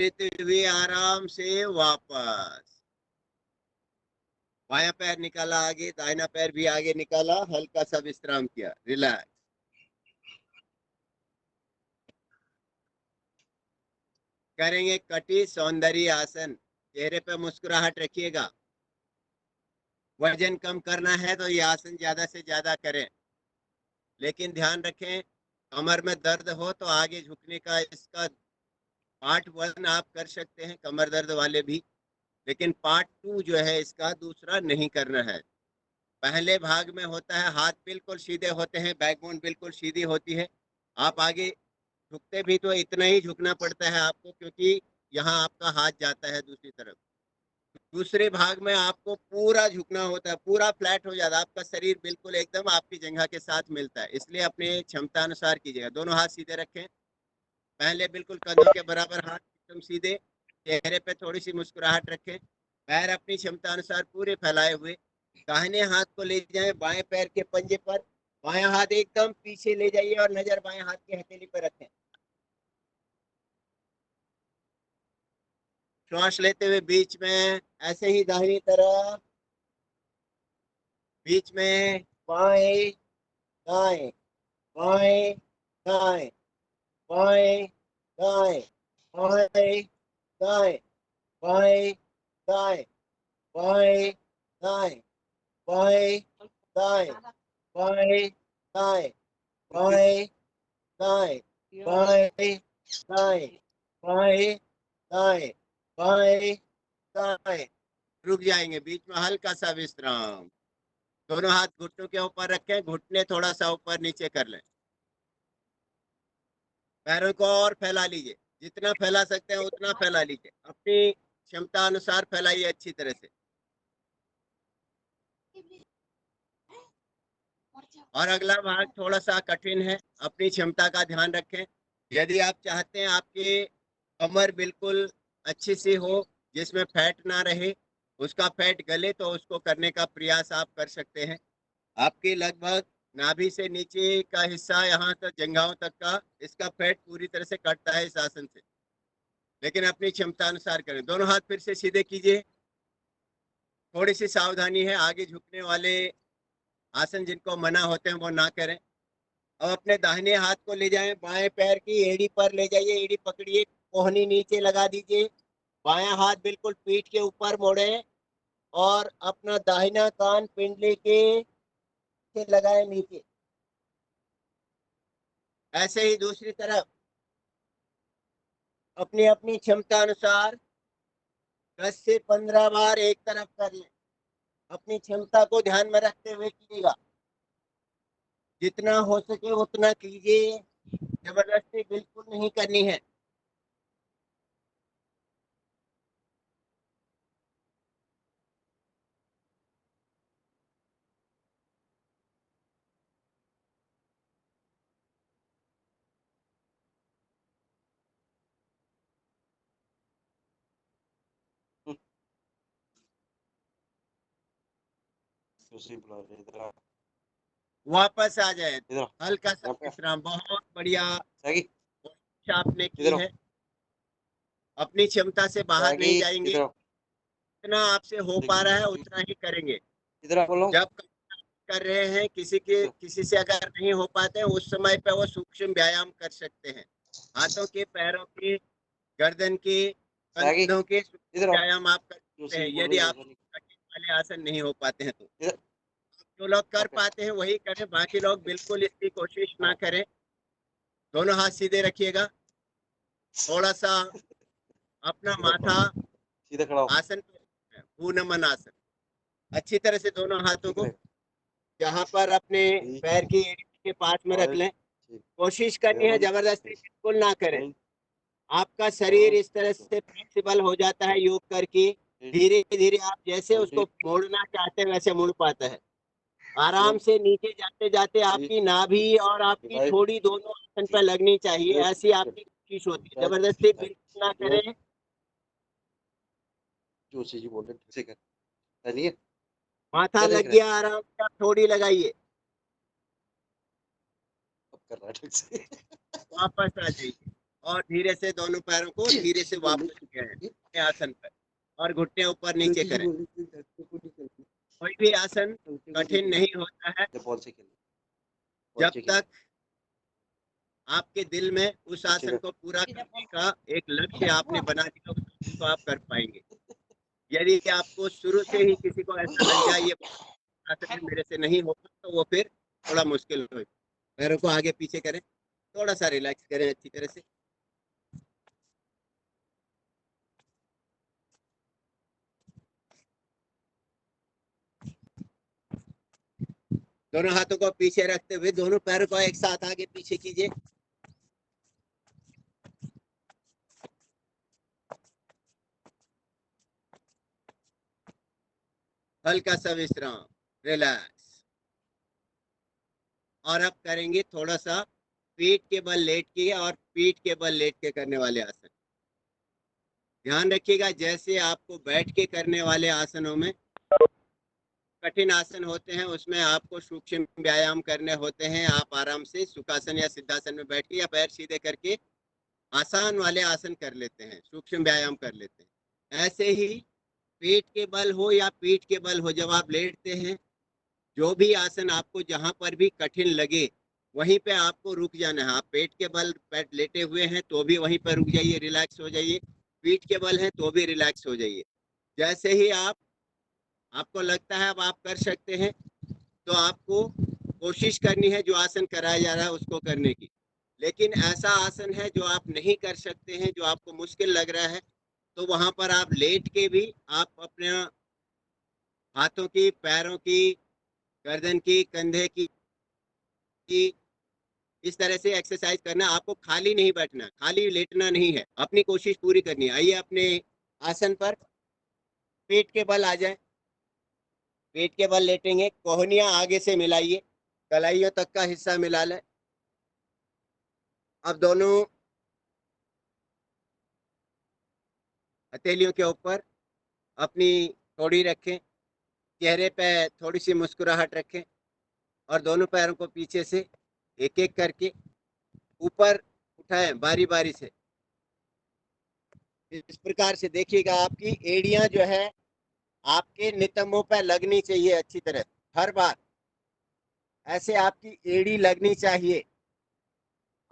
लेते हुए आराम से वापस। बायां पैर निकाला आगे, दाहिना पैर भी आगे निकाला, हल्का सा विश्राम किया, रिलैक्स। करेंगे कटी सौंदर्य आसन। चेहरे पे मुस्कुराहट रखिएगा। वजन कम करना है तो ये आसन ज्यादा से ज्यादा करें, लेकिन ध्यान रखें कमर में दर्द हो तो आगे झुकने का इसका पार्ट 1 आप कर सकते हैं, कमर दर्द वाले भी, लेकिन पार्ट 2 जो है इसका दूसरा नहीं करना है। पहले भाग में होता है हाथ बिल्कुल सीधे होते हैं, बैकबोन बिल्कुल सीधी होती है। आप आगे झुकते भी तो इतना ही झुकना पड़ता है आपको, क्योंकि यहाँ आपका हाथ जाता है दूसरी तरफ। दूसरे भाग में आपको पूरा झुकना होता है, पूरा फ्लैट हो जाता है, आपका शरीर बिल्कुल एकदम आपकी जगह के साथ मिलता है। इसलिए अपने क्षमता अनुसार कीजिएगा। दोनों हाथ सीधे रखें, पहले बिल्कुल कंधों के बराबर हाथ एकदम सीधे, चेहरे पे थोड़ी सी मुस्कुराहट रखें, पैर अपनी क्षमता अनुसार पूरे फैलाए हुए। दाहिने हाथ को ले जाएं बाएं पैर के पंजे पर, बायां हाथ एकदम पीछे ले जाइए और नजर बाएं हाथ की हथेली पर रखें। श्वास लेते हुए बीच में ऐसे ही दाहिनी तरफ, बीच में बाएं दाएं, बाएं दाएं, बाएं दाएं, बाएं दाएं, बाएं दाएं, बाएं दाएं, बाएं दाएं, बाएं दाएं, बाएं दाएं, बाएं दाएं, बाएं दाएं, बाएं दाएं। रुक जाएंगे, बीच में हल्का सा विश्राम। दोनों हाथ घुटनों के ऊपर रखें, घुटने थोड़ा सा ऊपर नीचे कर लें। पैरों को और फैला लीजिए, जितना फैला सकते हैं उतना फैला लीजिए, अपनी क्षमता अनुसार फैलाइए अच्छी तरह से। और अगला भाग थोड़ा सा कठिन है, अपनी क्षमता का ध्यान रखें। यदि आप चाहते हैं आपकी कमर बिल्कुल अच्छी सी हो, जिसमें फैट ना रहे, उसका फैट गले, तो उसको करने का प्रयास आप कर सकते हैं। आपकी लगभग नाभि से नीचे का हिस्सा यहाँ तक जंघाओं तक का, इसका फैट पूरी तरह से कटता है इस आसन से, लेकिन अपनी क्षमता अनुसार करें। दोनों हाथ फिर से सीधे कीजिए। थोड़ी सी सावधानी है, आगे झुकने वाले आसन जिनको मना होते हैं वो ना करें। अब अपने दाहिने हाथ को ले जाएं, बाएं पैर की एड़ी पर ले जाइए, एड़ी पकड़िए, कोहनी नीचे लगा दीजिए, बायां हाथ बिल्कुल पीठ के ऊपर मोड़े और अपना दाहिना कान पिंडली के से लगाए नीचे। ऐसे ही दूसरी तरफ अपनी अपनी क्षमता अनुसार 10 से 15 बार एक तरफ कर लें। अपनी क्षमता को ध्यान में रखते हुए कीजिएगा, जितना हो सके उतना कीजिए, जबरदस्ती बिल्कुल नहीं करनी है। वापस आ जाए, हल्का सा विश्राम। बहुत बढ़िया आपने की है, अपनी क्षमता से बाहर नहीं जाएंगे, जितना आपसे हो पा रहा है उतना ही करेंगे। जब कर रहे हैं किसी से अगर नहीं हो पाते हैं, उस समय पे वो सूक्ष्म व्यायाम कर सकते हैं, हाथों के, पैरों के, गर्दन के, कंधों के सूक्ष्म व्यायाम आप कर सकते हैं, यदि आप कठिन वाले आसन नहीं हो पाते हैं तो। जो लोग कर पाते हैं वही करें, बाकी लोग बिल्कुल इसकी कोशिश ना करें। दोनों हाथ सीधे रखिएगा, थोड़ा सा अपना माथा आसन पूर्णमन आसन, अच्छी तरह से दोनों हाथों को जहां पर अपने पैर की एड़ी के पास में रख लें। कोशिश करनी है जबरदस्ती बिल्कुल ना करें। आपका शरीर इस तरह से फ्लेक्सिबल हो जाता है योग करके, धीरे धीरे आप जैसे उसको मोड़ना चाहते हैं वैसे मुड़ पाता है। आराम से नीचे जाते जाते आपकी नाभि और आपकी ठोड़ी दोनों आसन पर लगनी चाहिए, ऐसी आपकी कोशिश होती है, जबरदस्ती बिल्कुल ना करें। माथा लग गया, आराम से आप ठोड़ी लगाइए, वापस आ जाइए। और धीरे से दोनों पैरों को धीरे से वापस लें आसन पर और घुटने ऊपर नीचे करें। कोई भी आसन कठिन नहीं होता है जब तक आपके दिल में उस आसन को पूरा करने का एक लक्ष्य आपने बना दिया तो आप कर पाएंगे। यदि आपको शुरू से ही किसी को ऐसा लग जाए ये आसन मेरे से नहीं होगा तो वो फिर थोड़ा मुश्किल हो। पैरों को आगे पीछे करें, थोड़ा सा रिलैक्स करें अच्छी तरह से। दोनों हाथों को पीछे रखते हुए दोनों पैरों को एक साथ आगे पीछे कीजिए। हल्का सा विश्राम, रिलैक्स। और अब करेंगे थोड़ा सा पीठ के बल लेट के और पीठ के बल लेट के करने वाले आसन। ध्यान रखिएगा जैसे आपको बैठ के करने वाले आसनों में कठिन आसन होते हैं उसमें आपको सूक्ष्म व्यायाम करने होते हैं। आप आराम से सुखासन या सिद्धासन में बैठ के या पैर सीधे करके आसान वाले आसन कर लेते हैं, सूक्ष्म व्यायाम कर लेते हैं। ऐसे ही पेट के बल हो या पीठ के बल हो, जब आप लेटते हैं जो भी आसन आपको जहां पर भी कठिन लगे वहीं पे आपको रुक जाना है। आप पेट के बल पेट लेटे हुए हैं तो भी वहीं पर रुक जाइए, रिलैक्स हो जाइए। पीठ के बल है तो भी रिलैक्स हो जाइए। जैसे ही आपको लगता है अब आप कर सकते हैं तो आपको कोशिश करनी है जो आसन कराया जा रहा है उसको करने की। लेकिन ऐसा आसन है जो आप नहीं कर सकते हैं, जो आपको मुश्किल लग रहा है, तो वहां पर आप लेट के भी आप अपने हाथों की, पैरों की, गर्दन की, कंधे की इस तरह से एक्सरसाइज करना। आपको खाली नहीं बैठना, खाली लेटना नहीं है, अपनी कोशिश पूरी करनी है। आइए अपने आसन पर पेट के बल आ जाए। पेट के बल लेटेंगे, कोहनियां आगे से मिलाइए, कलाइयों तक का हिस्सा मिला लें। अब दोनों हथेलियों के ऊपर अपनी थोड़ी रखें, चेहरे पे थोड़ी सी मुस्कुराहट रखें और दोनों पैरों को पीछे से एक एक करके ऊपर उठाएं बारी बारी से। इस प्रकार से देखिएगा आपकी एड़ियां जो है आपके नितंबों पर लगनी चाहिए अच्छी तरह। हर बार ऐसे आपकी एड़ी लगनी चाहिए,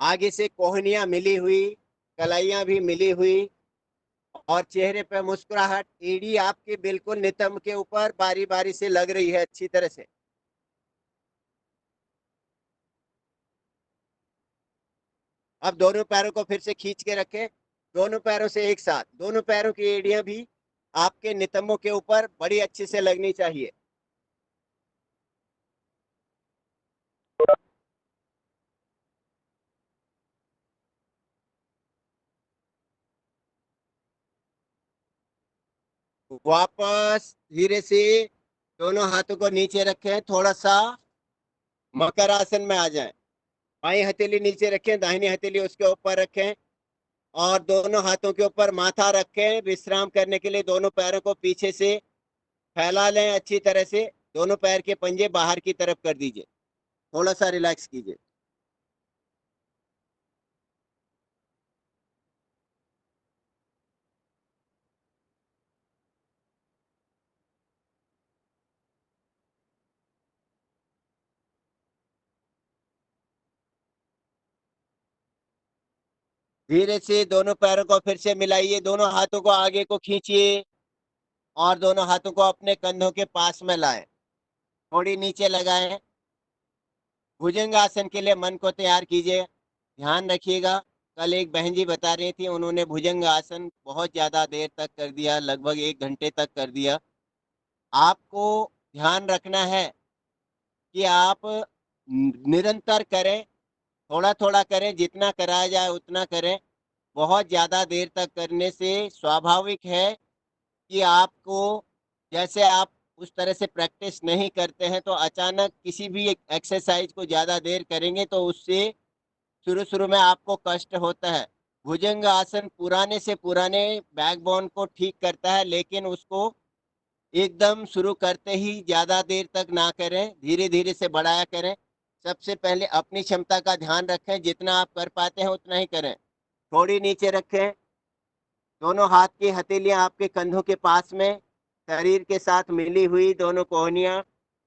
आगे से कोहनियां मिली हुई, कलाइयां भी मिली हुई और चेहरे पे मुस्कुराहट। एड़ी आपके बिल्कुल नितंब के ऊपर बारी बारी से लग रही है अच्छी तरह से। अब दोनों पैरों को फिर से खींच के रखें, दोनों पैरों से एक साथ। दोनों पैरों की एड़ियां भी आपके नितंबों के ऊपर बड़ी अच्छे से लगनी चाहिए। वापस धीरे से दोनों हाथों को नीचे रखें, थोड़ा सा मकर आसन में आ जाएं। बाई हथेली नीचे रखें, दाहिनी हथेली उसके ऊपर रखें और दोनों हाथों के ऊपर माथा रखें। विश्राम करने के लिए दोनों पैरों को पीछे से फैला लें अच्छी तरह से। दोनों पैर के पंजे बाहर की तरफ कर दीजिए, थोड़ा सा रिलैक्स कीजिए। धीरे से दोनों पैरों को फिर से मिलाइए, दोनों हाथों को आगे को खींचिए और दोनों हाथों को अपने कंधों के पास में लाएं, थोड़ी नीचे लगाएं। भुजंग आसन के लिए मन को तैयार कीजिए। ध्यान रखिएगा, कल एक बहन जी बता रही थी उन्होंने भुजंग आसन बहुत ज्यादा देर तक कर दिया, लगभग 1 घंटे तक कर दिया। आपको ध्यान रखना है कि आप निरंतर करें, थोड़ा थोड़ा करें, जितना कराया जाए उतना करें। बहुत ज्यादा देर तक करने से स्वाभाविक है कि आपको, जैसे आप उस तरह से प्रैक्टिस नहीं करते हैं तो अचानक किसी भी एक्सरसाइज को ज्यादा देर करेंगे तो उससे शुरू शुरू में आपको कष्ट होता है। भुजंग आसन पुराने से पुराने बैकबोन को ठीक करता है, लेकिन उसको एकदम शुरू करते ही ज्यादा देर तक ना करें, धीरे धीरे से बढ़ाया करें। सबसे पहले अपनी क्षमता का ध्यान रखें, जितना आप कर पाते हैं उतना ही करें। थोड़ी नीचे रखें। दोनों हाथ की हथेलियां आपके कंधों के पास में, शरीर के साथ मिली हुई दोनों कोहनियां,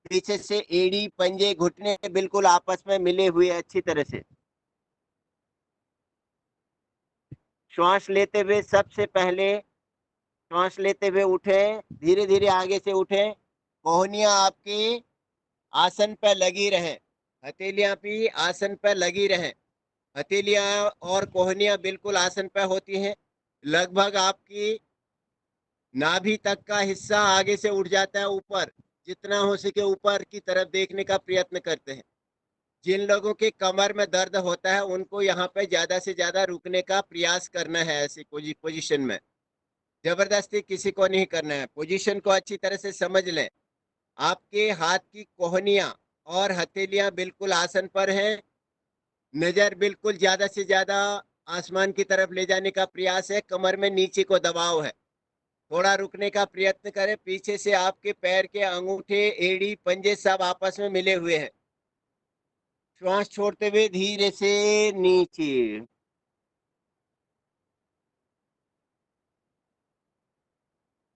पीछे से एड़ी पंजे घुटने बिल्कुल आपस में मिले हुए अच्छी तरह से। श्वास लेते हुए सबसे पहले श्वास लेते हुए उठें, धीरे धीरे आगे से उठें। कोहनियां आपकी आसन पर लगी रहे, हथेलियां भी आसन पर लगी रहे। हथेलियां और कोहनियां बिल्कुल आसन पर होती हैं। लगभग आपकी नाभि तक का हिस्सा आगे से उठ जाता है ऊपर। जितना हो सके ऊपर की तरफ देखने का प्रयत्न करते हैं। जिन लोगों के कमर में दर्द होता है उनको यहाँ पे ज्यादा से ज्यादा रुकने का प्रयास करना है। ऐसी पोजीशन में जबरदस्ती किसी को नहीं करना है। पोजीशन को अच्छी तरह से समझ लें। आपके हाथ की कोहनियां और हथेलियां बिल्कुल आसन पर हैं। नजर बिल्कुल ज्यादा से ज्यादा आसमान की तरफ ले जाने का प्रयास है। कमर में नीचे को दबाव है। थोड़ा रुकने का प्रयत्न करें। पीछे से आपके पैर के अंगूठे एड़ी पंजे सब आपस में मिले हुए हैं। श्वास छोड़ते हुए धीरे से नीचे।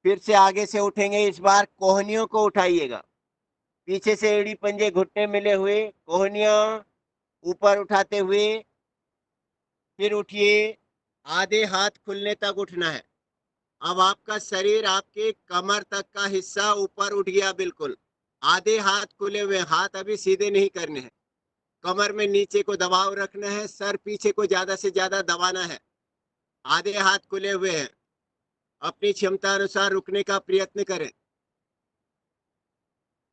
फिर से आगे से उठेंगे। इस बार कोहनियों को उठाइएगा। पीछे से एड़ी पंजे घुटने मिले हुए, कोहनियां ऊपर उठाते हुए। फिर उठिए। आधे हाथ खुलने तक उठना है। अब आपका शरीर आपके कमर तक का हिस्सा ऊपर उठ गया बिल्कुल। आधे हाथ खुले हुए, हाथ अभी सीधे नहीं करने हैं। कमर में नीचे को दबाव रखना है, सर पीछे को ज्यादा से ज्यादा दबाना है। आधे हाथ खुले हुए हैं। अपनी क्षमता अनुसार रुकने का प्रयत्न करें।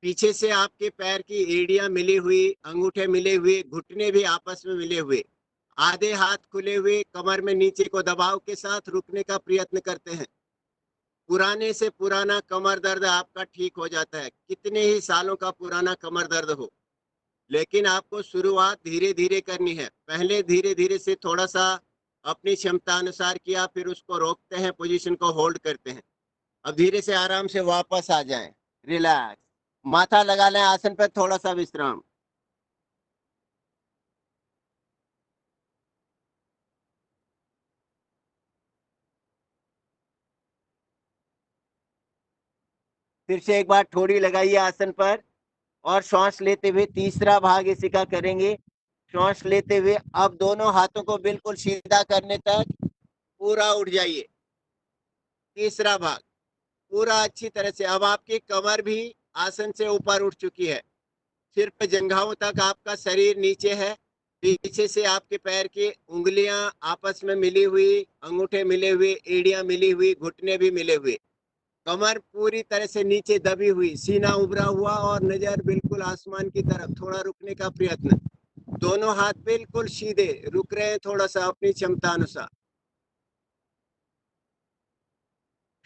पीछे से आपके पैर की एड़ियां मिली हुई, अंगूठे मिले हुए, घुटने भी आपस में मिले हुए। आधे हाथ खुले हुए, कमर में नीचे को दबाव के साथ रुकने का प्रयत्न करते हैं। पुराने से पुराना कमर दर्द आपका ठीक हो जाता है, कितने ही सालों का पुराना कमर दर्द हो। लेकिन आपको शुरुआत धीरे धीरे करनी है। पहले धीरे धीरे से थोड़ा सा अपनी क्षमता अनुसार किया, फिर उसको रोकते हैं, पोजीशन को होल्ड करते हैं। अब धीरे से आराम से वापस आ जाएं। रिलैक्स। माथा लगा लें आसन पर, थोड़ा सा विश्राम। फिर से एक बार थोड़ी लगाइए आसन पर। और श्वास लेते हुए तीसरा भाग इसी का करेंगे। श्वास लेते हुए अब दोनों हाथों को बिल्कुल सीधा करने तक पूरा उठ जाइए। तीसरा भाग पूरा अच्छी तरह से। अब आपकी कमर भी आसन से ऊपर उठ चुकी है। सिर्फ जंघाओं तक आपका शरीर नीचे है। पीछे से आपके पैर की उंगलियां आपस में मिली हुई, अंगूठे मिले हुए, एड़ियां मिली हुई, घुटने भी मिले हुए। कमर पूरी तरह से नीचे दबी हुई, सीना उभरा हुआ और नजर बिल्कुल आसमान की तरफ। थोड़ा रुकने का प्रयत्न। दोनों हाथ बिल्कुल सीधे रुक रहे हैं, थोड़ा सा अपनी क्षमता अनुसार।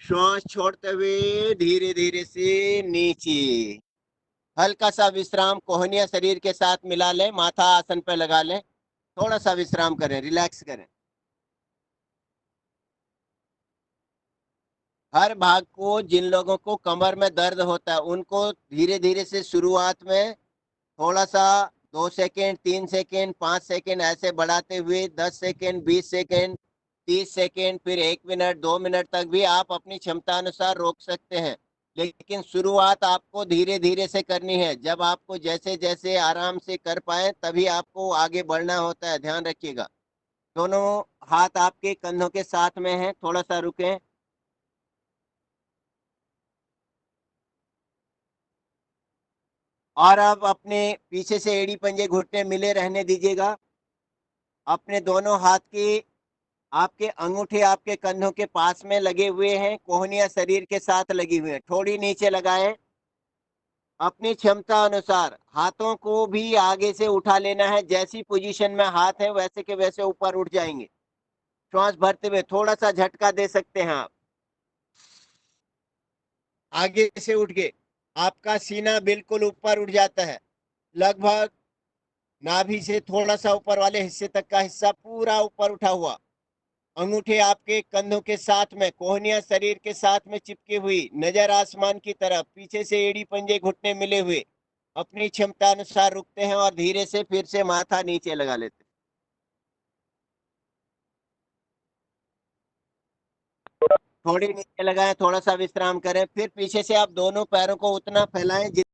श्वास छोड़ते हुए धीरे धीरे से नीचे। हल्का सा विश्राम, कोहनिया शरीर के साथ मिला लें, माथा आसन पर लगा लें। थोड़ा सा विश्राम करें, रिलैक्स करें। हर भाग को, जिन लोगों को कमर में दर्द होता है उनको धीरे धीरे से शुरुआत में थोड़ा सा 2 सेकेंड, 3 सेकेंड, 5 सेकेंड ऐसे बढ़ाते हुए 10 सेकेंड, 20 सेकेंड, 30 सेकेंड, फिर 1 मिनट, 2 मिनट तक भी आप अपनी क्षमता अनुसार रोक सकते हैं। लेकिन शुरुआत आपको धीरे धीरे से करनी है। जब आपको जैसे जैसे आराम से कर पाए तभी आपको आगे बढ़ना होता है, ध्यान रखिएगा। दोनों हाथ आपके कंधों के साथ में हैं, थोड़ा सा रुकें। और अब अपने पीछे से एड़ी पंजे घुटने मिले रहने दीजिएगा। अपने दोनों हाथ की आपके अंगूठे आपके कंधों के पास में लगे हुए हैं, कोहनियां शरीर के साथ लगी हुई है। थोड़ी नीचे लगाएं। अपनी क्षमता अनुसार हाथों को भी आगे से उठा लेना है। जैसी पोजीशन में हाथ है वैसे के वैसे ऊपर उठ जाएंगे। श्वास भरते हुए थोड़ा सा झटका दे सकते हैं आप। आगे से उठ के आपका सीना बिल्कुल ऊपर उठ जाता है। लगभग नाभि से थोड़ा सा ऊपर वाले हिस्से तक का हिस्सा पूरा ऊपर उठा हुआ। अंगूठे आपके कंधों के साथ में, कोहनियां शरीर के साथ में चिपकी हुई, नजर आसमान की तरफ। पीछे से एड़ी पंजे घुटने मिले हुए। अपनी क्षमता अनुसार रुकते हैं और धीरे से फिर से माथा नीचे लगा लेते हैं। थोड़ी नीचे लगाएं, थोड़ा सा विश्राम करें, फिर पीछे से आप दोनों पैरों को उतना फैलाएं